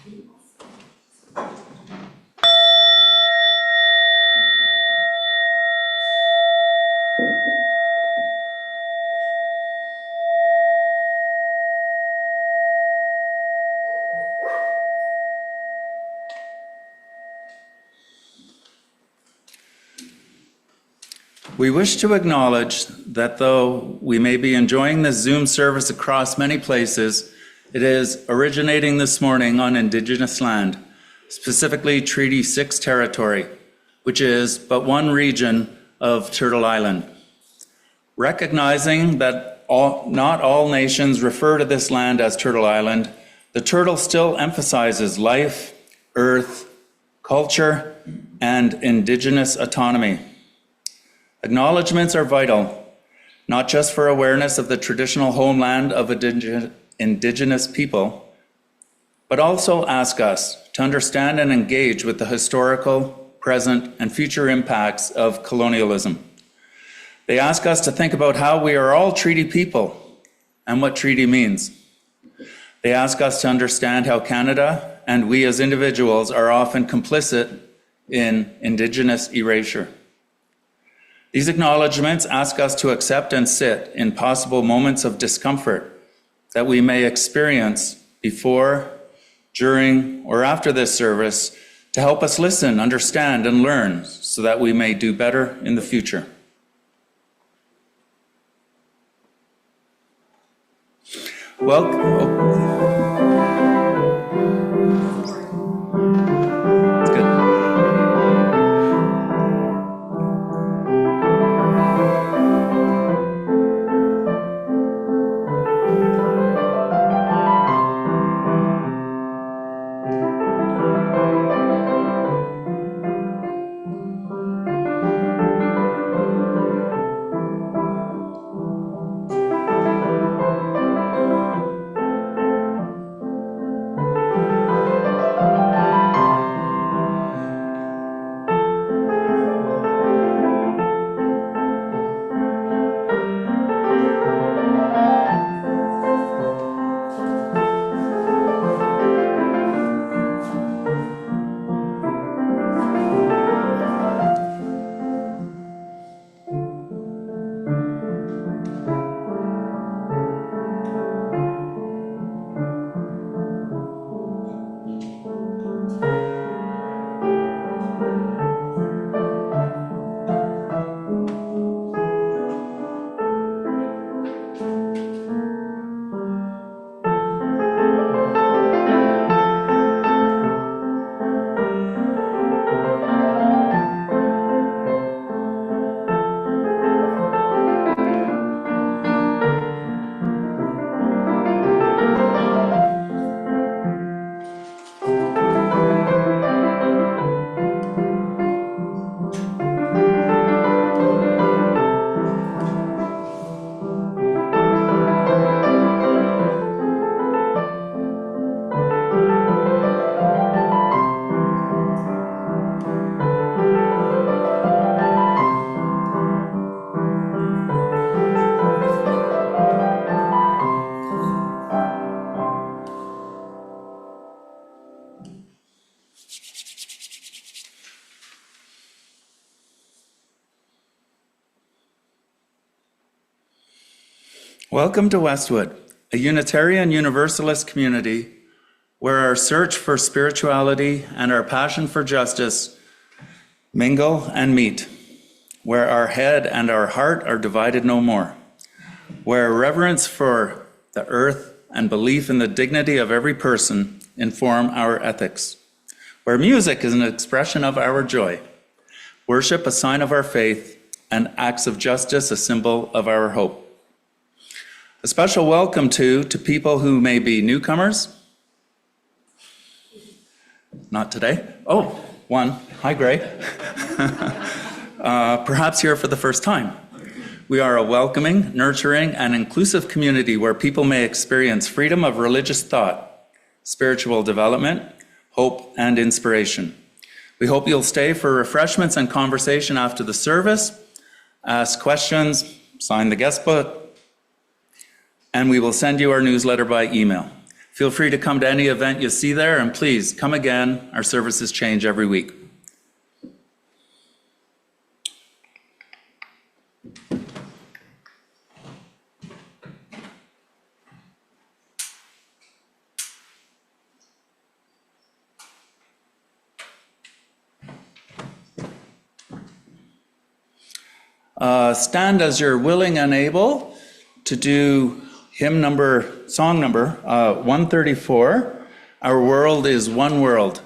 We wish to acknowledge that though we may be enjoying this Zoom service across many places, it is originating this morning on Indigenous land, specifically Treaty 6 territory, which is but one region of Turtle Island. Recognizing that not all nations refer to this land as Turtle Island, the turtle still emphasizes life, earth, culture, and Indigenous autonomy. Acknowledgements are vital, not just for awareness of the traditional homeland of Indigenous people, but also ask us to understand and engage with the historical, present, and future impacts of colonialism. They ask us to think about how we are all treaty people and what treaty means. They ask us to understand how Canada and we as individuals are often complicit in Indigenous erasure. These acknowledgements ask us to accept and sit in possible moments of discomfort that we may experience before, during, or after this service to help us listen, understand, and learn so that we may do better in the future. It's good. Welcome to Westwood, a Unitarian Universalist community where our search for spirituality and our passion for justice mingle and meet, where our head and our heart are divided no more, where reverence for the earth and belief in the dignity of every person inform our ethics, where music is an expression of our joy, worship a sign of our faith, and acts of justice a symbol of our hope. A special welcome to people who may be newcomers. Not today. Oh, one. Hi, Gray. Perhaps here for the first time. We are a welcoming, nurturing, and inclusive community where people may experience freedom of religious thought, spiritual development, hope, and inspiration. We hope you'll stay for refreshments and conversation after the service, ask questions, sign the guest book, and we will send you our newsletter by email. Feel free to come to any event you see there, and please come again. Our services change every week. Stand as you're willing and able to do song number 134, Our World is One World.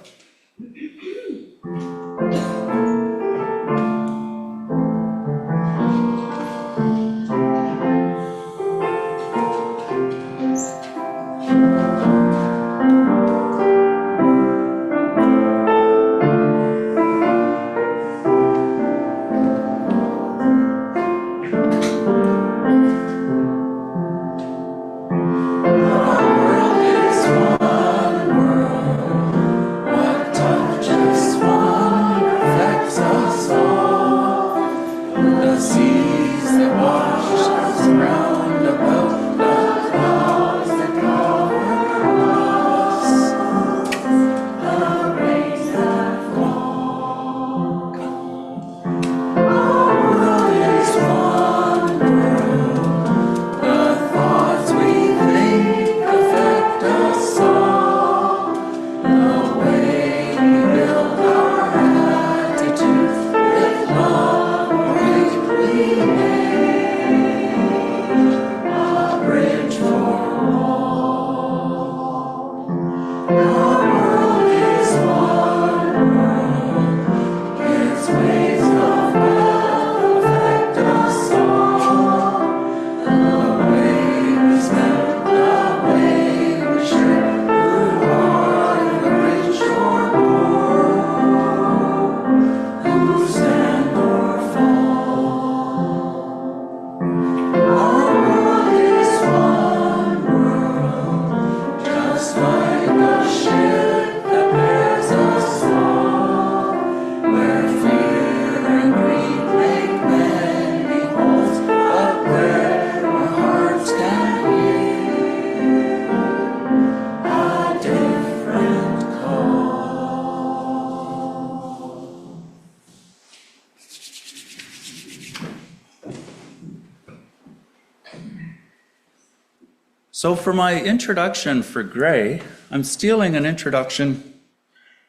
So for my introduction for Gray, I'm stealing an introduction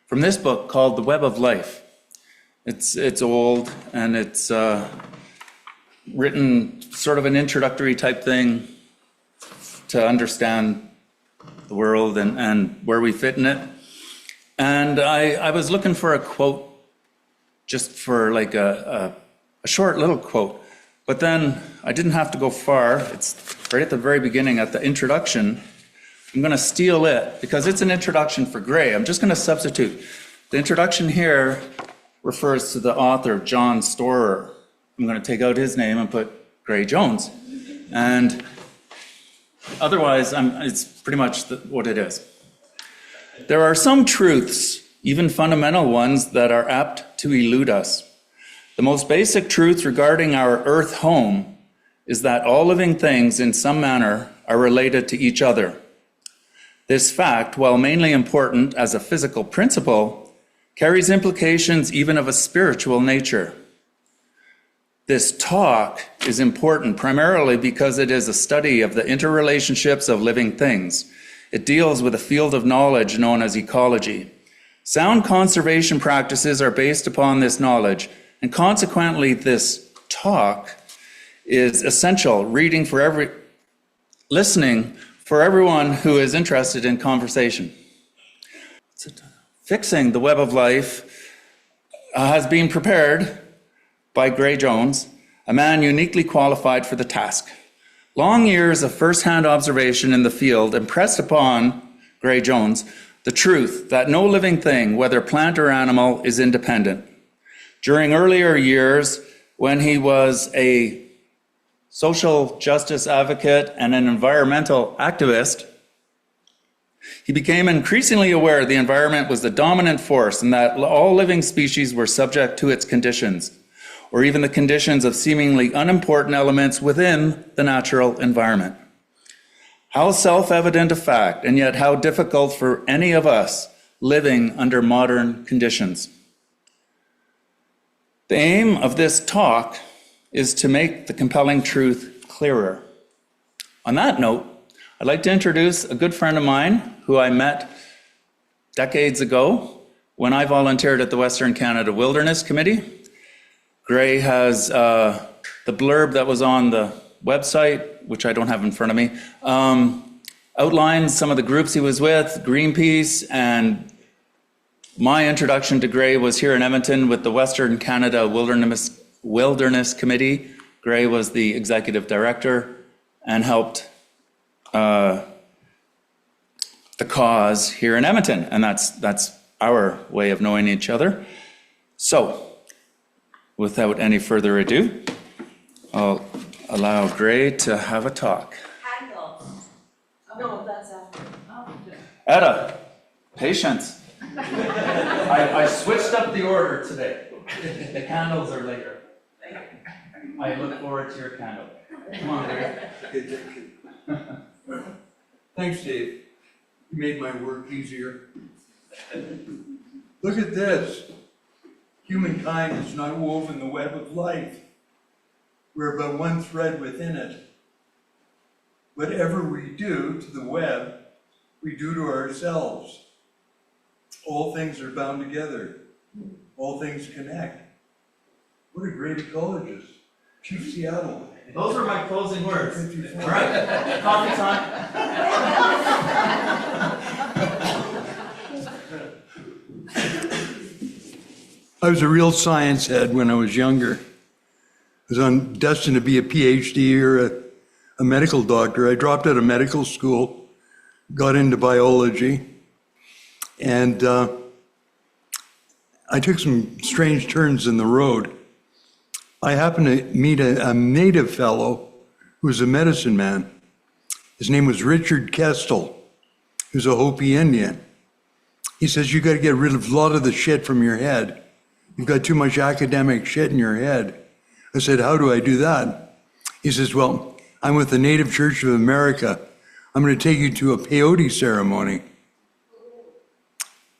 from this book called The Web of Life. It's old, and it's written sort of an introductory type thing to understand the world and where we fit in it. And I was looking for a quote, just for like a short little quote. But then I didn't have to go far. It's right at the very beginning, at the introduction. I'm going to steal it because it's an introduction for Gray. I'm just going to substitute. The introduction here refers to the author, John Storer. I'm going to take out his name and put Gray Jones. And otherwise, it's pretty much what it is. There are some truths, even fundamental ones, that are apt to elude us. The most basic truth regarding our Earth home is that all living things in some manner are related to each other. This fact, while mainly important as a physical principle, carries implications even of a spiritual nature. This talk is important primarily because it is a study of the interrelationships of living things. It deals with a field of knowledge known as ecology. Sound conservation practices are based upon this knowledge, and consequently this talk is essential listening for everyone who is interested in conversation. Fixing the Web of Life has been prepared by Gray Jones, a man uniquely qualified for the task. Long years of first-hand observation in the field impressed upon Gray Jones the truth that no living thing, whether plant or animal, is independent. During earlier years, when he was a social justice advocate and an environmental activist, he became increasingly aware the environment was the dominant force and that all living species were subject to its conditions, or even the conditions of seemingly unimportant elements within the natural environment. How self-evident a fact, and yet how difficult for any of us living under modern conditions. The aim of this talk is to make the compelling truth clearer. On that note, I'd like to introduce a good friend of mine who I met decades ago when I volunteered at the Western Canada Wilderness Committee. Gray has the blurb that was on the website, which I don't have in front of me, outlines some of the groups he was with, Greenpeace, and my introduction to Gray was here in Edmonton with the Western Canada Wilderness Committee. Gray was the executive director and helped the cause here in Edmonton, and that's our way of knowing each other. So, without any further ado, I'll allow Gray to have a talk. Handle. No, that's after. Etta, patience. I switched up the order today. The candles are later. I look forward to your candle. Come on, Gray. Thanks, Dave. You made my work easier. Look at this. Humankind has not woven the web of life. We're but one thread within it. Whatever we do to the web, we do to ourselves. All things are bound together. All things connect. What a great ecologist. Chief Seattle. Those were my closing words. 54. All right, coffee time. I was a real science head when I was younger. I was destined to be a PhD or a medical doctor. I dropped out of medical school, got into biology, and I took some strange turns in the road. I happened to meet a native fellow who was a medicine man. His name was Richard Kestel. He was a Hopi Indian. He says, you got to get rid of a lot of the shit from your head. You've got too much academic shit in your head. I said, how do I do that? He says, well, I'm with the Native Church of America. I'm going to take you to a peyote ceremony.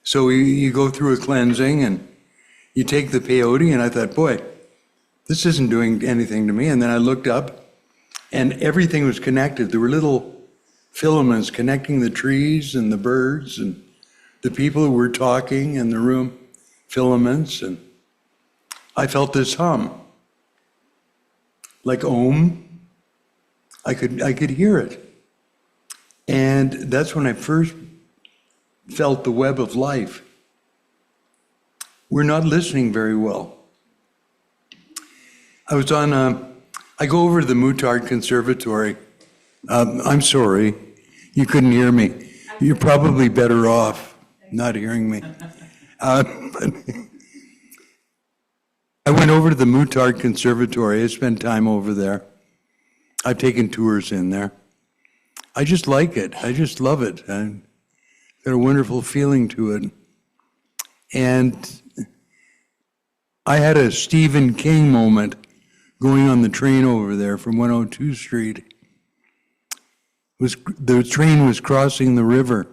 So you go through a cleansing and you take the peyote, and I thought, boy, this isn't doing anything to me. And then I looked up and everything was connected. There were little filaments connecting the trees and the birds and the people who were talking in the room, filaments, and I felt this hum, like Om. I could hear it. And that's when I first felt the web of life. We're not listening very well. I was on, I go over to the Mutard Conservatory. I'm sorry, you couldn't hear me. You're probably better off not hearing me. But I went over to the Mutard Conservatory. I spent time over there. I've taken tours in there. I just like it. I just love it. I've got a wonderful feeling to it. And I had a Stephen King moment going on the train over there from 102 Street. The train was crossing the river,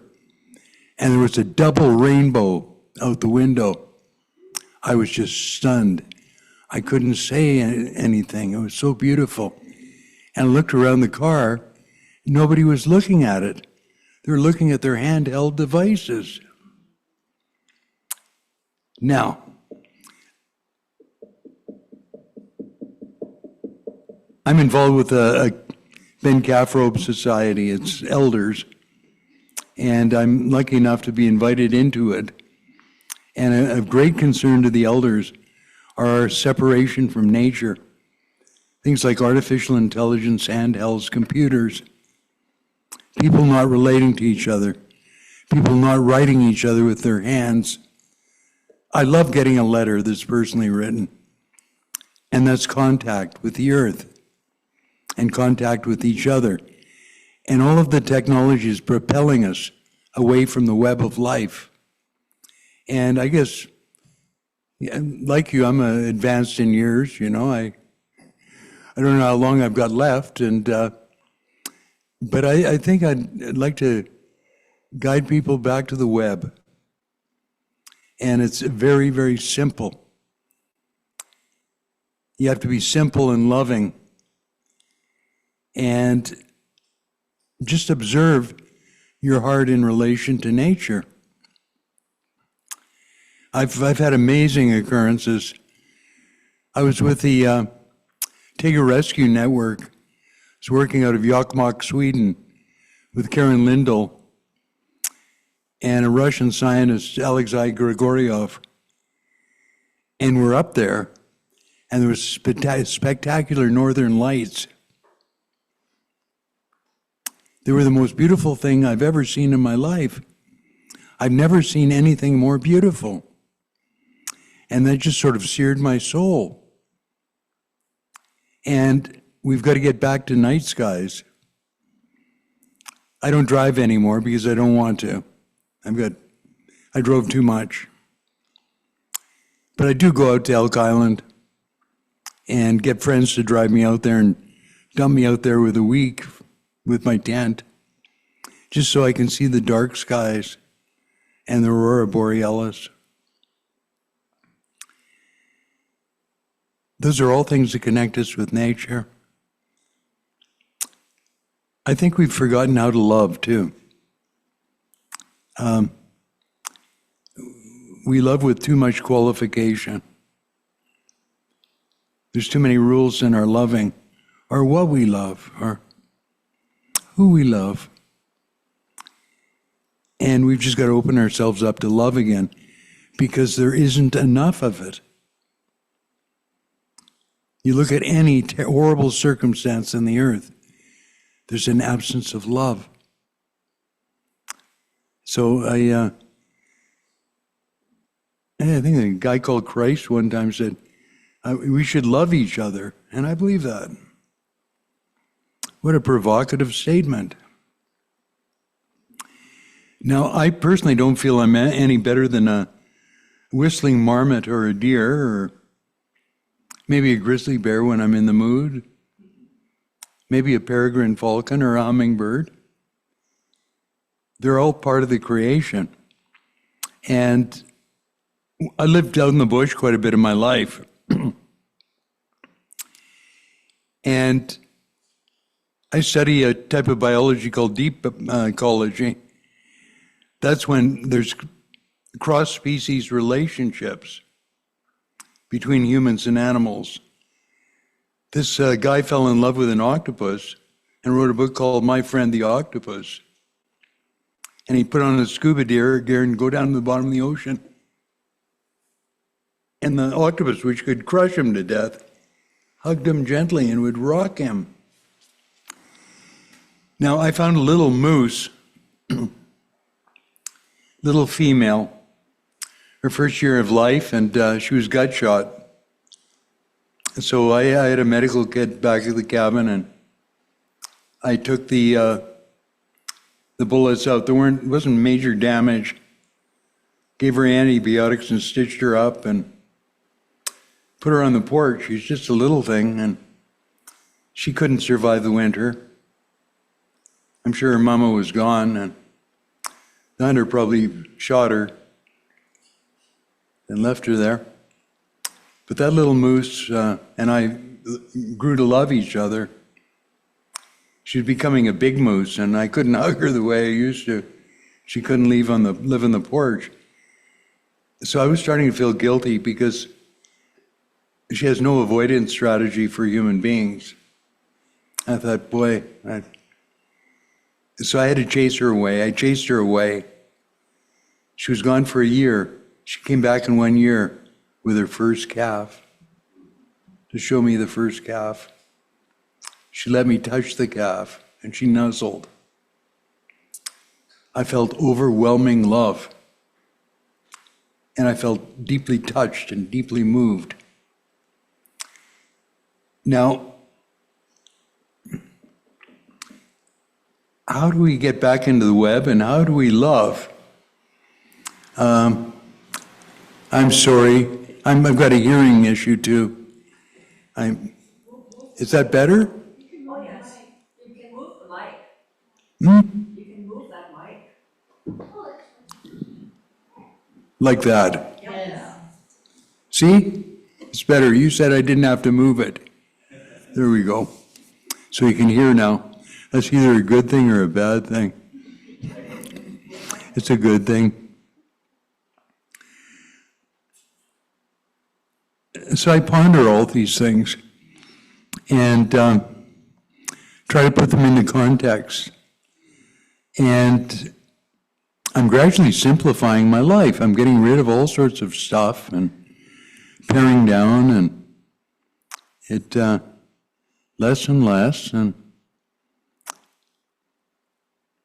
and there was a double rainbow out the window. I was just stunned. I couldn't say anything. It was so beautiful. And I looked around the car. Nobody was looking at it. They were looking at their handheld devices. Now, I'm involved with a Ben Caffrobe Society. It's elders. And I'm lucky enough to be invited into it. And a great concern to the elders are our separation from nature. Things like artificial intelligence, handhelds, computers, people not relating to each other, people not writing each other with their hands. I love getting a letter that's personally written, and that's contact with the earth and contact with each other. And all of the technology is propelling us away from the web of life. And I guess, like you, I'm advanced in years, you know. I don't know how long I've got left, But I think I'd like to guide people back to the web. And it's very, very simple. You have to be simple and loving. And just observe your heart in relation to nature. I've had amazing occurrences. I was with the Tiger Rescue Network. I was working out of Jokkmokk, Sweden, with Karen Lindell and a Russian scientist, Alexei Grigoriev. And we're up there, and there was spectacular northern lights. They were the most beautiful thing I've ever seen in my life. I've never seen anything more beautiful. And that just sort of seared my soul. And we've got to get back to night skies. I don't drive anymore because I don't want to. I drove too much. But I do go out to Elk Island and get friends to drive me out there and dump me out there with a week with my tent, just so I can see the dark skies and the aurora borealis. Those are all things that connect us with nature. I think we've forgotten how to love, too. We love with too much qualification. There's too many rules in our loving, or what we love, or who we love. And we've just got to open ourselves up to love again, because there isn't enough of it. You look at any horrible circumstance in the earth, there's an absence of love. So I think a guy called Christ one time said, we should love each other, and I believe that. What a provocative statement. Now, I personally don't feel I'm any better than a whistling marmot or a deer, or maybe a grizzly bear when I'm in the mood, maybe a peregrine falcon or a hummingbird. They're all part of the creation. And I lived out in the bush quite a bit of my life. And I study a type of biology called deep ecology. That's when there's cross-species relationships between humans and animals. This guy fell in love with an octopus and wrote a book called My Friend the Octopus. And he put on a scuba gear and go down to the bottom of the ocean. And the octopus, which could crush him to death, hugged him gently and would rock him. Now, I found a little moose, little female, her first year of life, and she was gut shot. So I had a medical kit back at the cabin, and I took the bullets out. There wasn't major damage. Gave her antibiotics and stitched her up and put her on the porch. She's just a little thing, and she couldn't survive the winter. I'm sure her mama was gone, and the hunter probably shot her and left her there. But that little moose and I grew to love each other. She was becoming a big moose, and I couldn't hug her the way I used to. She couldn't live on the porch. So I was starting to feel guilty because she has no avoidance strategy for human beings. I thought, boy, so I had to chase her away. I chased her away. She was gone for a year. She came back in 1 year with her first calf to show me the first calf. She let me touch the calf, and she nuzzled. I felt overwhelming love, and I felt deeply touched and deeply moved. Now, how do we get back into the web, and how do we love? I'm sorry. I've got a hearing issue too. Is that better? Oh, yes. You can move the mic. You can move that mic. Like that. Yeah. See? It's better. You said I didn't have to move it. There we go. So you can hear now. That's either a good thing or a bad thing. It's a good thing. So I ponder all these things and try to put them into context. And I'm gradually simplifying my life. I'm getting rid of all sorts of stuff and paring down, and it less and less. And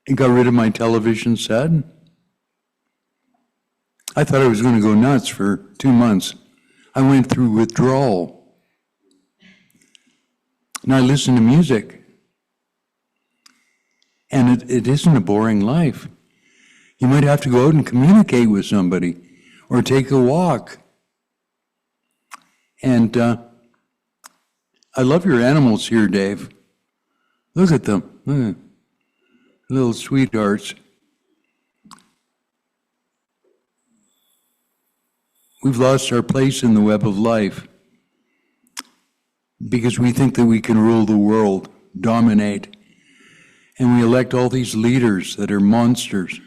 I got rid of my television set. I thought I was going to go nuts for 2 months. I went through withdrawal. And I listen to music. And it isn't a boring life. You might have to go out and communicate with somebody or take a walk. And I love your animals here, Dave. Look at them. Look at little sweethearts. We've lost our place in the web of life because we think that we can rule the world, dominate, and we elect all these leaders that are monsters.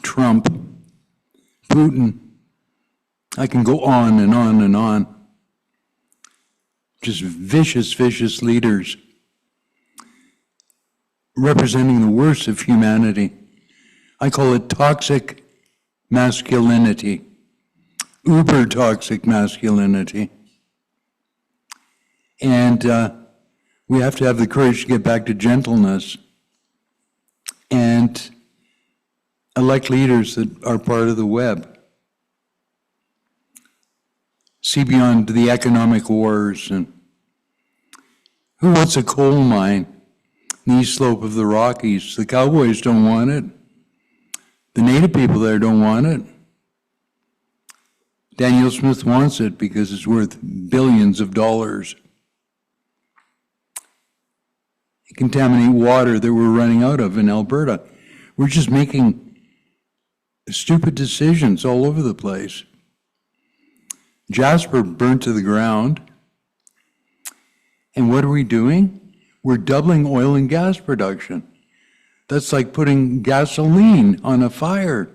Trump, Putin, I can go on and on and on. Just vicious, vicious leaders representing the worst of humanity. I call it toxic masculinity, uber toxic masculinity. And we have to have the courage to get back to gentleness and elect leaders that are part of the web. See beyond the economic wars. And who wants a coal mine in the east slope of the Rockies? The cowboys don't want it. The native people there don't want it. Daniel Smith wants it because it's worth billions of dollars. It contaminates water that we're running out of in Alberta. We're just making stupid decisions all over the place. Jasper burnt to the ground. And what are we doing? We're doubling oil and gas production. That's like putting gasoline on a fire.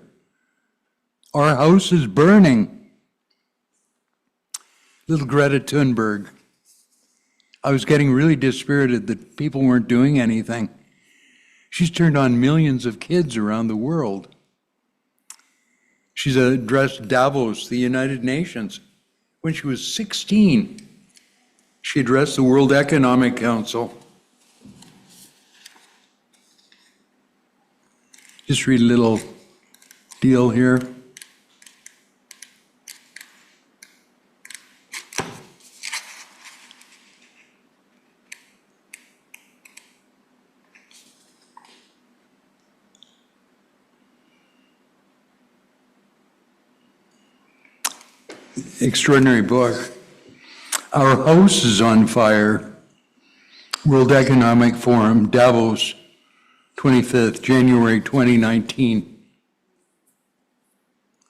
Our house is burning. Little Greta Thunberg. I was getting really dispirited that people weren't doing anything. She's turned on millions of kids around the world. She's addressed Davos, the United Nations. When she was 16, she addressed the World Economic Council. Just read a little deal here. Extraordinary book. Our house is on fire. World Economic Forum, Davos, 25th, January 2019.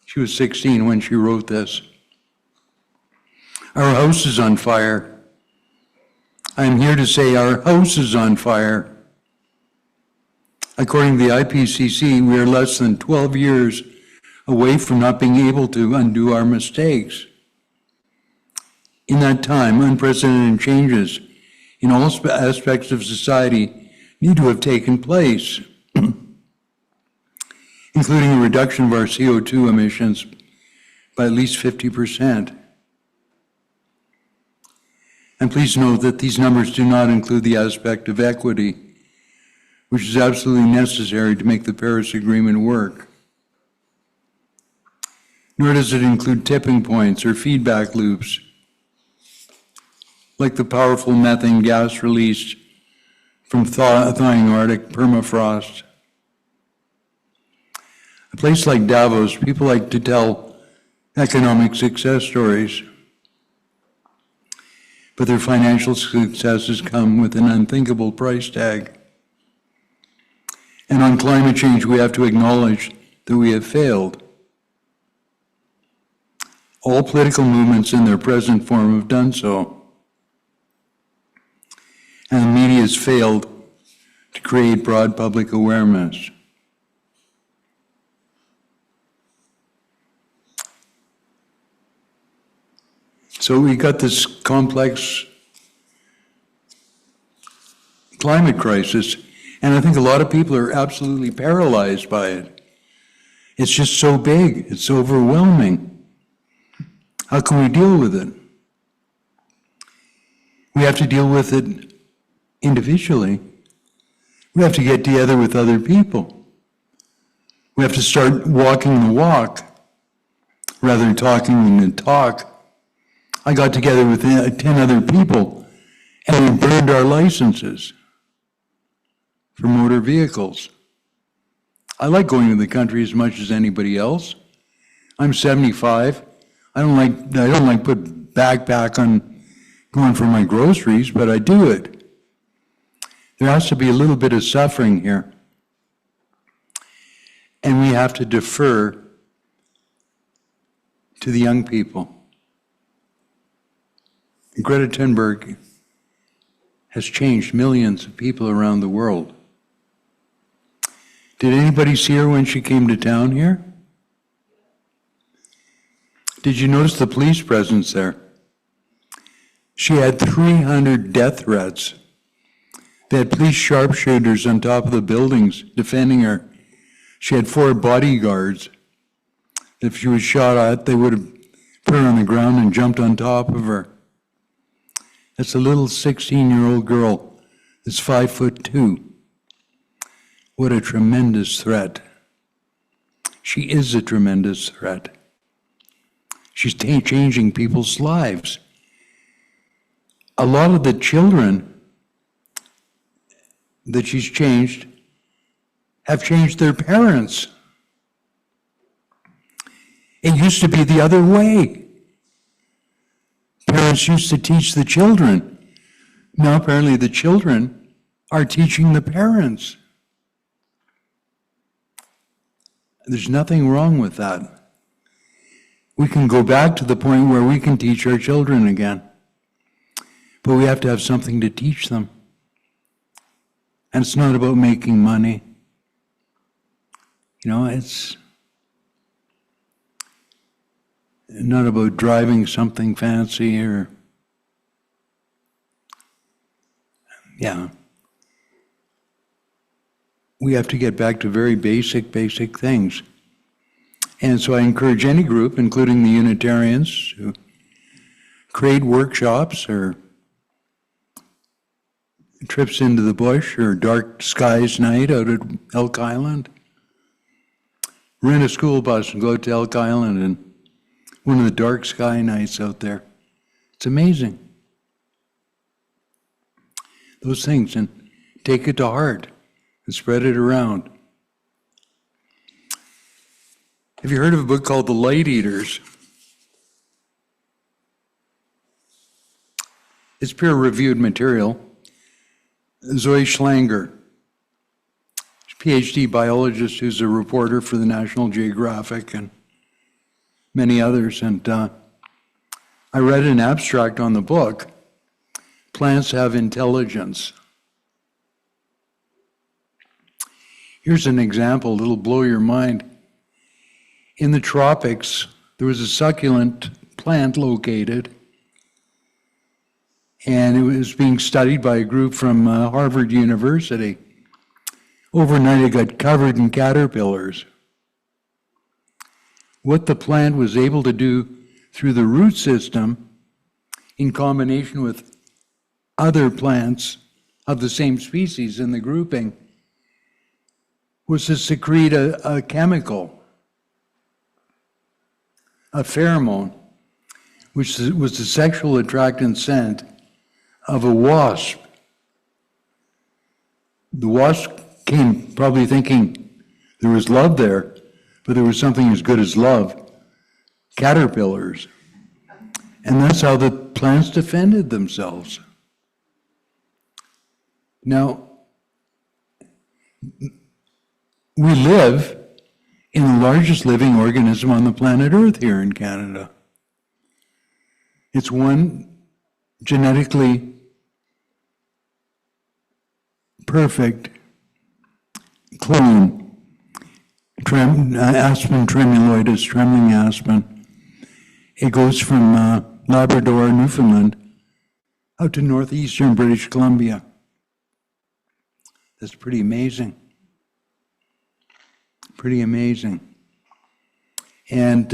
She was 16 when she wrote this. Our house is on fire. I'm here to say our house is on fire. According to the IPCC, we are less than 12 years away from not being able to undo our mistakes. In that time, unprecedented changes in all aspects of society need to have taken place, including a reduction of our CO2 emissions by at least 50%. And please note that these numbers do not include the aspect of equity, which is absolutely necessary to make the Paris Agreement work. Nor does it include tipping points or feedback loops, like the powerful methane gas released from thawing Arctic permafrost. A place like Davos, people like to tell economic success stories, but their financial successes come with an unthinkable price tag. And on climate change, we have to acknowledge that we have failed. All political movements in their present form have done so. And the media has failed to create broad public awareness. So we got this complex climate crisis, and I think a lot of people are absolutely paralyzed by it. It's just so big, it's overwhelming. How can we deal with it? We have to deal with it individually. We have to get together with other people. We have to start walking the walk rather than talking the talk. I got together with 10 other people and we burned our licenses for motor vehicles. I like going to the country as much as anybody else. I'm 75. I don't like put backpack on going for my groceries, but I do it. There has to be a little bit of suffering here. And we have to defer to the young people. Greta Thunberg has changed millions of people around the world. Did anybody see her when she came to town here? Did you notice the police presence there? She had 300 death threats. They had police sharpshooters on top of the buildings defending her. She had 4 bodyguards. If she was shot at, they would have put her on the ground and jumped on top of her. That's a little 16-year-old girl that's 5'2". What a tremendous threat. She is a tremendous threat. She's changing people's lives. A lot of the children that she's changed have changed their parents. It used to be the other way. Parents used to teach the children. Now apparently the children are teaching the parents. There's nothing wrong with that. We can go back to the point where we can teach our children again. But we have to have something to teach them. And it's not about making money. You know, it's not about driving something fancy or, We have to get back to very basic things. And so I encourage any group, including the Unitarians, to create workshops or trips into the bush or dark skies night out at Elk Island. Rent a school bus and go out to Elk Island and one of the dark sky nights out there. It's amazing. Those things, and take it to heart and spread it around. Have you heard of a book called The Light Eaters? It's peer-reviewed material. Zoe Schlanger, PhD biologist who's a reporter for the National Geographic and many others. And I read an abstract on the book, Plants Have Intelligence. Here's an example that'll blow your mind. In the tropics, there was a succulent plant located, and it was being studied by a group from Harvard University. Overnight, it got covered in caterpillars. What the plant was able to do through the root system, in combination with other plants of the same species in the grouping, was to secrete a chemical, a pheromone, which was the sexual attractant scent of a wasp. The wasp came probably thinking there was love there, but there was something as good as love, caterpillars. And that's how the plants defended themselves. Now, we live in the largest living organism on the planet Earth here in Canada. It's one genetically perfect clone, Aspen tremuloides, trembling aspen. It goes from Labrador, Newfoundland, out to northeastern British Columbia. That's pretty amazing. Pretty amazing. And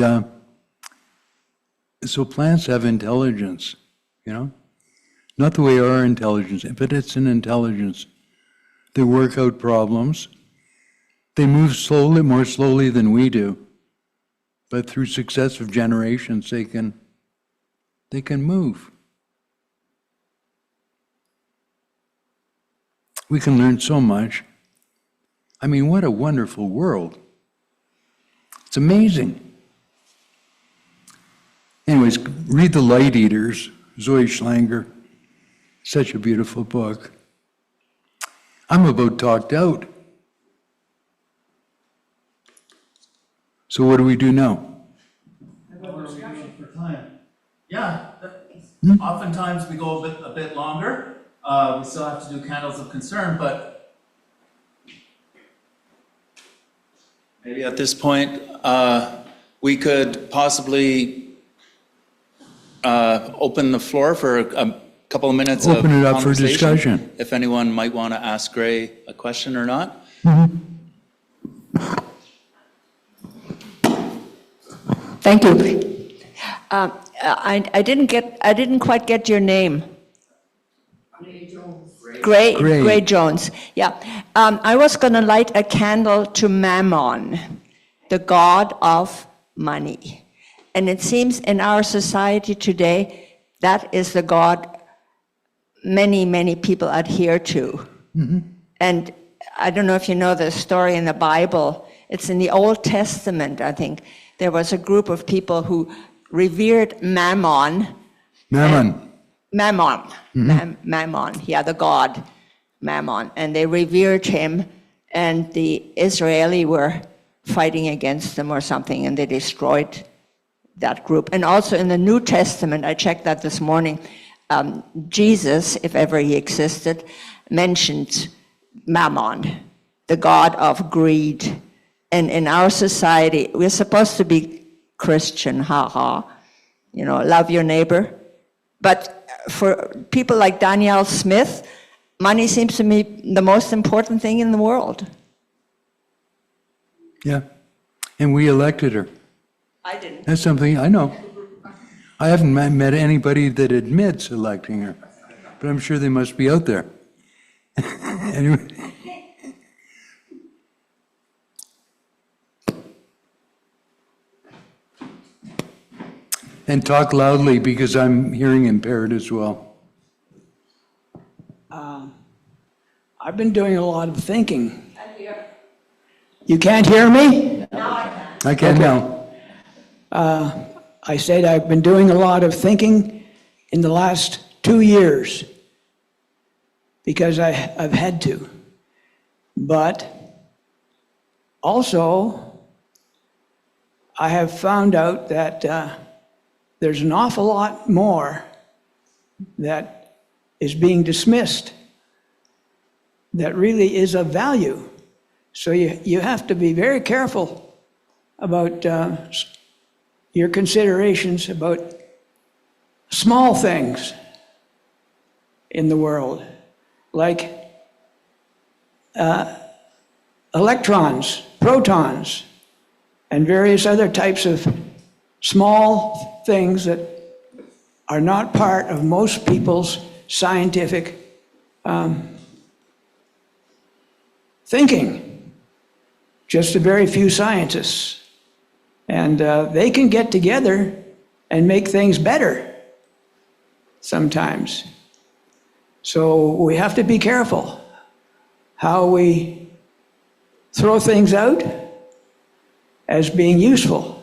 so plants have intelligence, you know? Not the way our intelligence, but it's an intelligence. They work out problems. They move slowly, more slowly than we do. But through successive generations, they can move. We can learn so much. I mean, what a wonderful world. It's amazing. Anyways, read The Light Eaters, Zoe Schlanger. Such a beautiful book. I'm about talked out. So what do we do now? For time. Yeah, oftentimes we go a bit longer. We still have to do candles of concern, but maybe at this point, we could possibly open the floor for a couple of minutes of Open it up for conversation, discussion. if anyone might want to ask Gray a question or not. Thank you. I didn't quite get your name. Gray Jones. Yeah. I was going to light a candle to Mammon, the god of money. And it seems in our society today, that is the god many, many people adhere to. And I don't know if you know the story in the Bible. It's in the Old Testament, I think. There was a group of people who revered Mammon. Mammon, yeah, the god Mammon. And they revered him, and the Israeli were fighting against them or something, and they destroyed that group. And also in the New Testament, I checked that this morning, Jesus, if ever he existed, mentioned Mammon, the god of greed. And in our society, we're supposed to be Christian, love your neighbor. But for people like Danielle Smith, money seems to me the most important thing in the world. Yeah, and we elected her. I didn't. That's something I know. I haven't met anybody that admits electing her, but I'm sure they must be out there. Anyway. And talk loudly because I'm hearing impaired as well. I've been doing a lot of thinking. You can't hear me? I can now. I said I've been doing a lot of thinking in the last 2 years because I've had to. But also, I have found out that there's an awful lot more that is being dismissed that really is of value. So you have to be very careful about your considerations about small things in the world, like electrons, protons, and various other types of small things that are not part of most people's scientific thinking, just a very few scientists. And they can get together and make things better sometimes. So we have to be careful how we throw things out as being useful.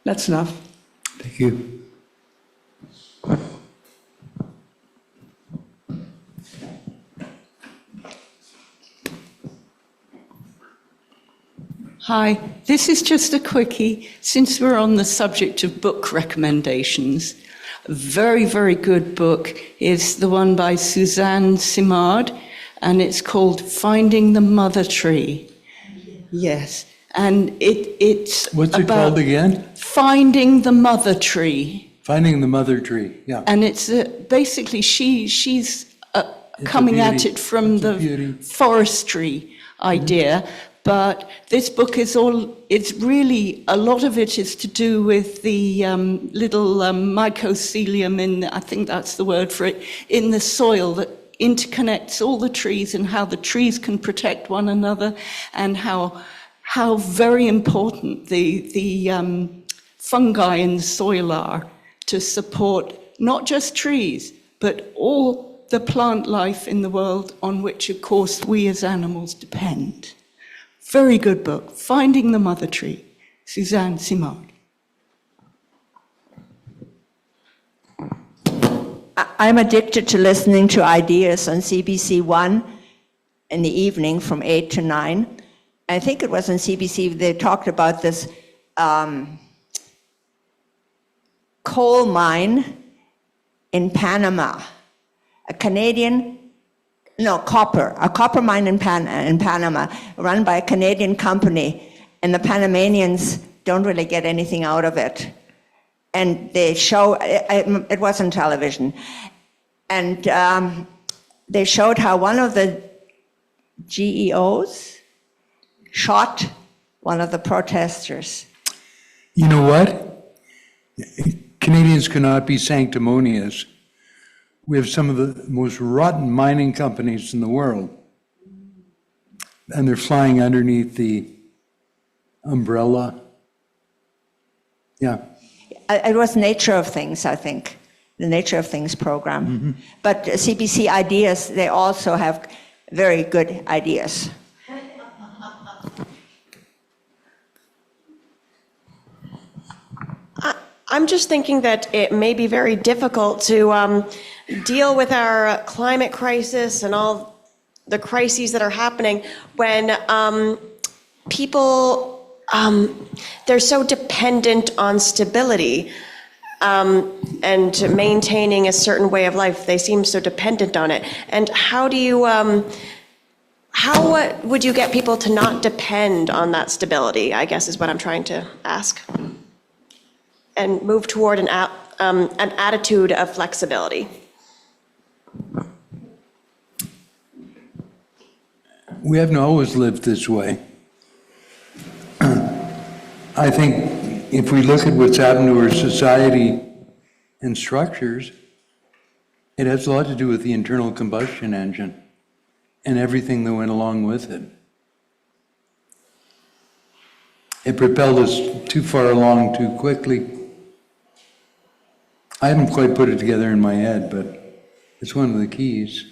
That's enough. Thank you. Hi, this is just a quickie. Since we're on the subject of book recommendations, a very, very good book is the one by Suzanne Simard, and it's called Finding the Mother Tree. Yes, and it's What's it about called again? Finding the Mother Tree. Finding the Mother Tree, yeah. And it's basically she's coming at beauty. it from It's a the beauty. forestry idea. But this book it's really, a lot of it is to do with the little mycelium I think that's the word for it, in the soil that interconnects all the trees and how the trees can protect one another and how very important the fungi in the soil are to support not just trees, but all the plant life in the world on which, of course, we as animals depend. Very good book, Finding the Mother Tree, Suzanne Simard. I'm addicted to listening to Ideas on CBC One in the evening from 8 to 9. I think it was on CBC, they talked about this coal mine in Panama, a copper mine in Panama, run by a Canadian company, and the Panamanians don't really get anything out of it. And they show, it was on television, and they showed how one of the GEOs shot one of the protesters. You know what? Canadians cannot be sanctimonious. We have some of the most rotten mining companies in the world. And they're flying underneath the umbrella. Yeah. It was Nature of Things, I think, the Nature of Things program. Mm-hmm. But CBC Ideas, they also have very good ideas. I'm just thinking that it may be very difficult to deal with our climate crisis and all the crises that are happening when people, they're so dependent on stability and maintaining a certain way of life. They seem so dependent on it. And how would you get people to not depend on that stability, I guess is what I'm trying to ask, and move toward an attitude of flexibility? We haven't always lived this way. I think if we look at what's happened to our society and structures, it has a lot to do with the internal combustion engine and everything that went along with it. It propelled us too far along too quickly. I haven't quite put it together in my head, but it's one of the keys.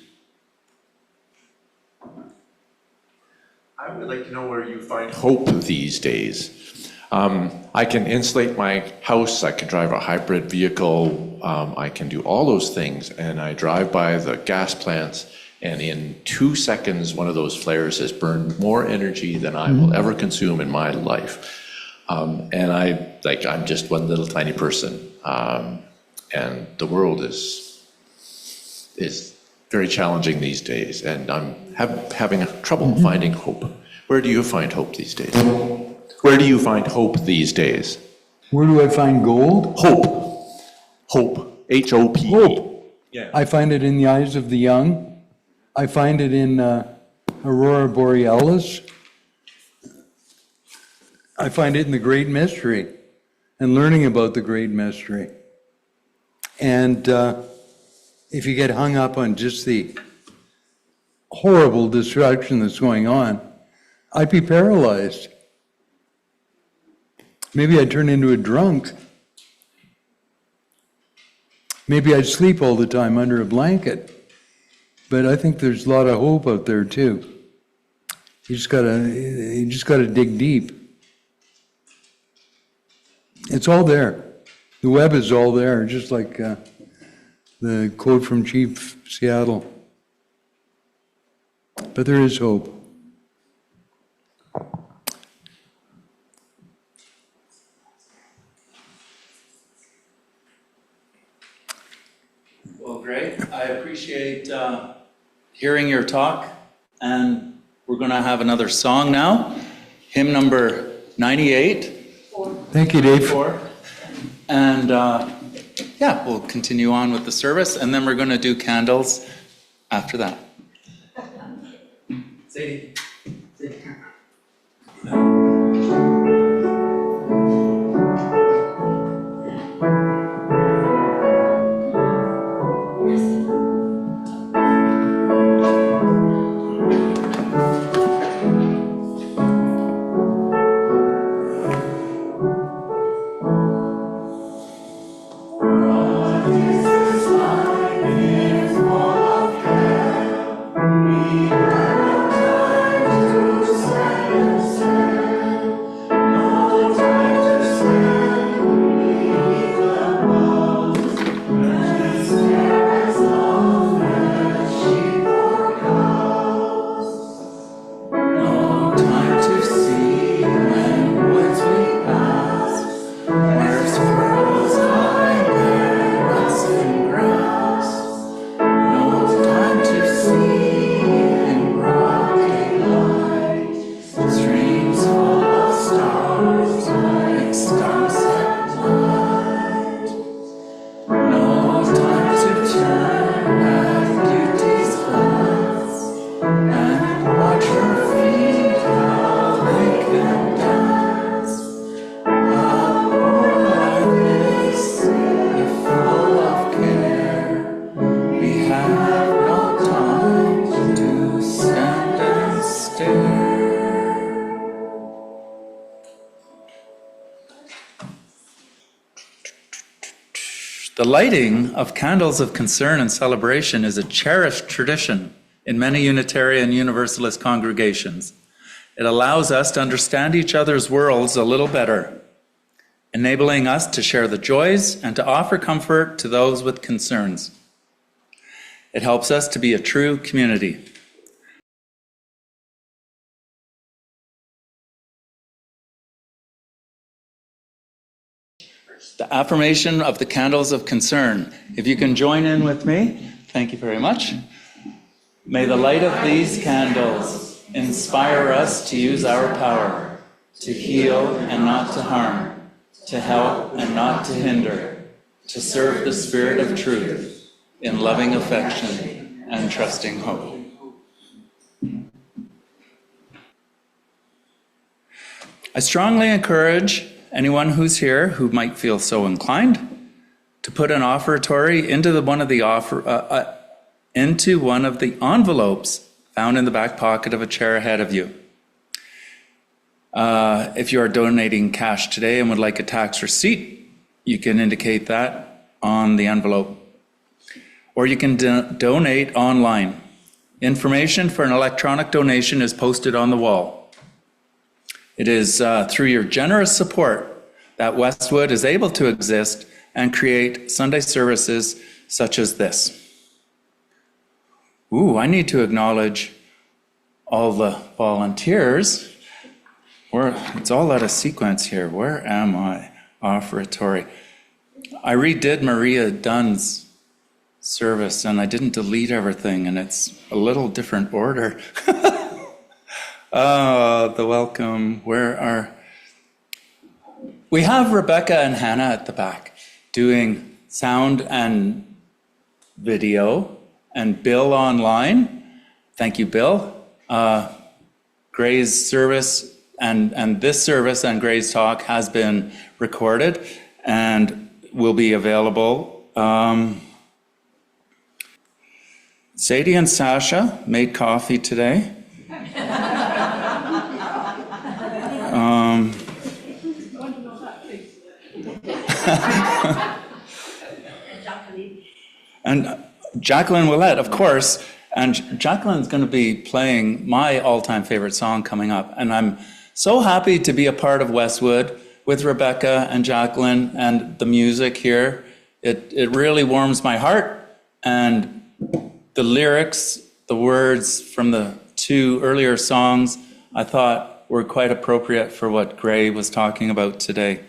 I would like to know where you find hope these days. I can insulate my house, I can drive a hybrid vehicle, I can do all those things, and I drive by the gas plants, and in 2 seconds, one of those flares has burned more energy than I will ever consume in my life. And I'm just one little tiny person. And the world is very challenging these days, and I'm having trouble finding hope. Where do you find hope these days? Where do you find hope these days? Where do I find gold? Hope. Hope. H-O-P-E. Hope. Yeah. I find it in the eyes of the young. I find it in Aurora Borealis. I find it in the Great Mystery and learning about the Great Mystery. And if you get hung up on just the horrible destruction that's going on, I'd be paralyzed. Maybe I'd turn into a drunk. Maybe I'd sleep all the time under a blanket. But I think there's a lot of hope out there too. You just gotta dig deep. It's all there. The web is all there, just like the quote from Chief Seattle. But there is hope. Well, great. I appreciate hearing your talk, and we're going to have another song now, hymn number 98. Thank you, Dave. And yeah, we'll continue on with the service, and then we're going to do candles after that. Sadie. The lighting of candles of concern and celebration is a cherished tradition in many Unitarian Universalist congregations. It allows us to understand each other's worlds a little better, enabling us to share the joys and to offer comfort to those with concerns. It helps us to be a true community. The affirmation of the candles of concern. If you can join in with me, thank you very much. May the light of these candles inspire us to use our power, to heal and not to harm, to help and not to hinder, to serve the spirit of truth in loving affection and trusting hope. I strongly encourage anyone who's here who might feel so inclined to put an offertory into one of the envelopes found in the back pocket of a chair ahead of you. If you are donating cash today and would like a tax receipt, you can indicate that on the envelope. Or you can donate online. Information for an electronic donation is posted on the wall. It is through your generous support that Westwood is able to exist and create Sunday services such as this. Ooh, I need to acknowledge all the volunteers. It's all out of sequence here. Where am I? Offertory. I redid Maria Dunn's service and I didn't delete everything, and it's a little different order. Oh, the welcome. We have Rebecca and Hannah at the back doing sound and video, and Bill online. Thank you, Bill. Gray's service and this service and Gray's talk has been recorded and will be available. Sadie and Sasha made coffee today. And Jacqueline Willette, of course, and Jacqueline's going to be playing my all-time favorite song coming up. And I'm so happy to be a part of Westwood with Rebecca and Jacqueline and the music here. It really warms my heart. And the lyrics, the words from the two earlier songs, I thought were quite appropriate for what Gray was talking about today.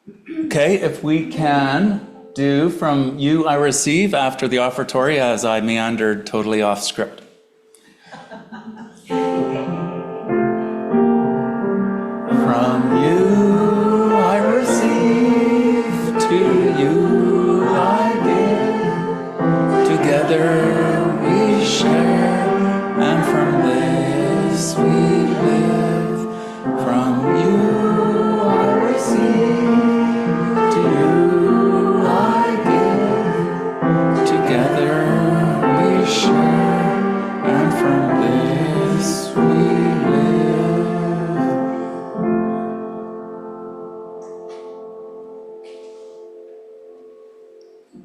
Okay, if we can do from you I receive after the offertory as I meandered totally off script. From you I receive, to you I give. Together we share, and from this we live. From you I receive, to you I give. Together we share, and from this we live.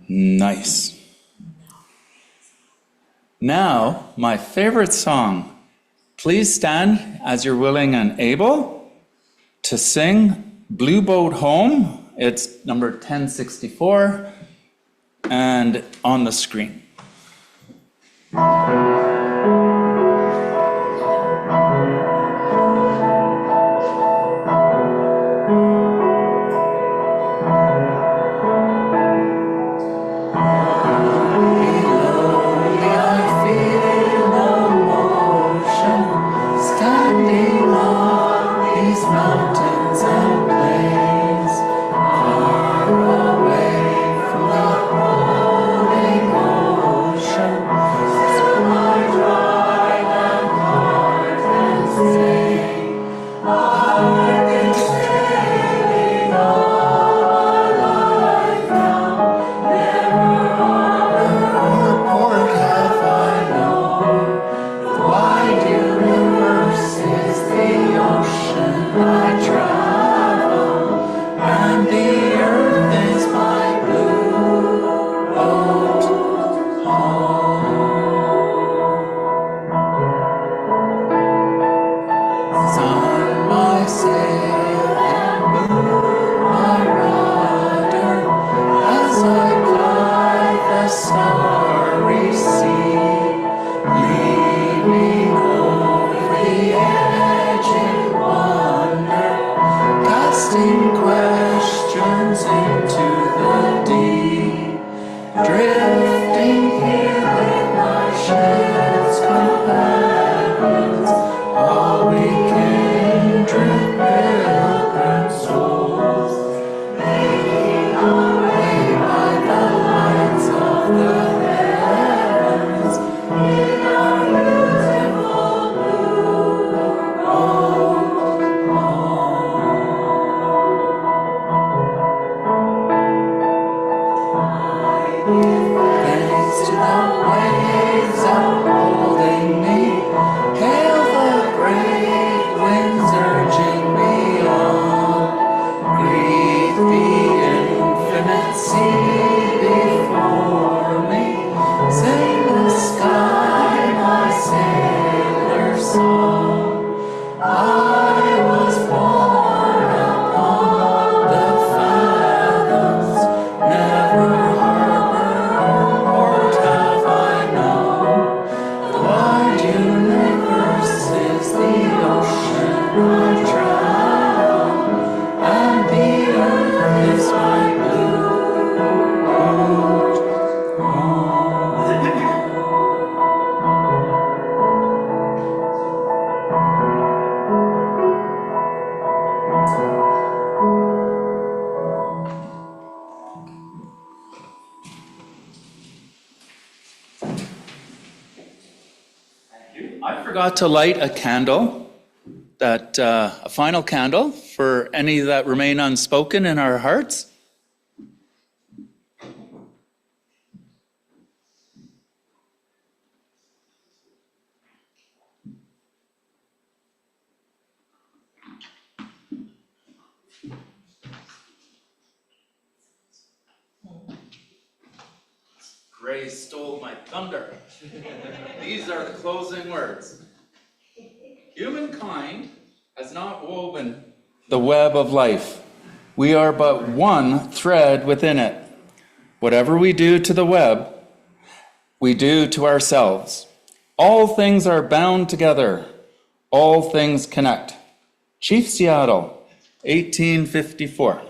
Nice. Now, my favorite song. Please stand as you're willing and able to sing Blue Boat Home. It's number 1064 and on the screen. Standing on these mountains and plains, far away from the rolling ocean, still I drive and heart and sing. I've been sailing all my life now, never on a port have I known. The wide universe is the ocean I travel, and the earth is my blue boat home. Sun my sail and moon my rudder, as I ply the starry sea. Lead me over the edge in wonder, casting questions into the deep. Drifting here with my ship's companions, all weekend pilgrim souls, making our way by the lights of the heavens in our beautiful blue boat home. Thanks to the waves upholding me, hail the great winds urging me on. Greet the infinite sea before me, sing the sky my sailor song. I was born upon the fathoms, never harbor or port have I known. The wide universe is the ocean I travel, and the earth is my blue boat home. I forgot to light a candle, a final candle for any that remain unspoken in our hearts. Gray stole my thunder. These are the closing words. Humankind has not woven the web of life. We are but one thread within it. Whatever we do to the web, we do to ourselves. All things are bound together. All things connect. Chief Seattle, 1854.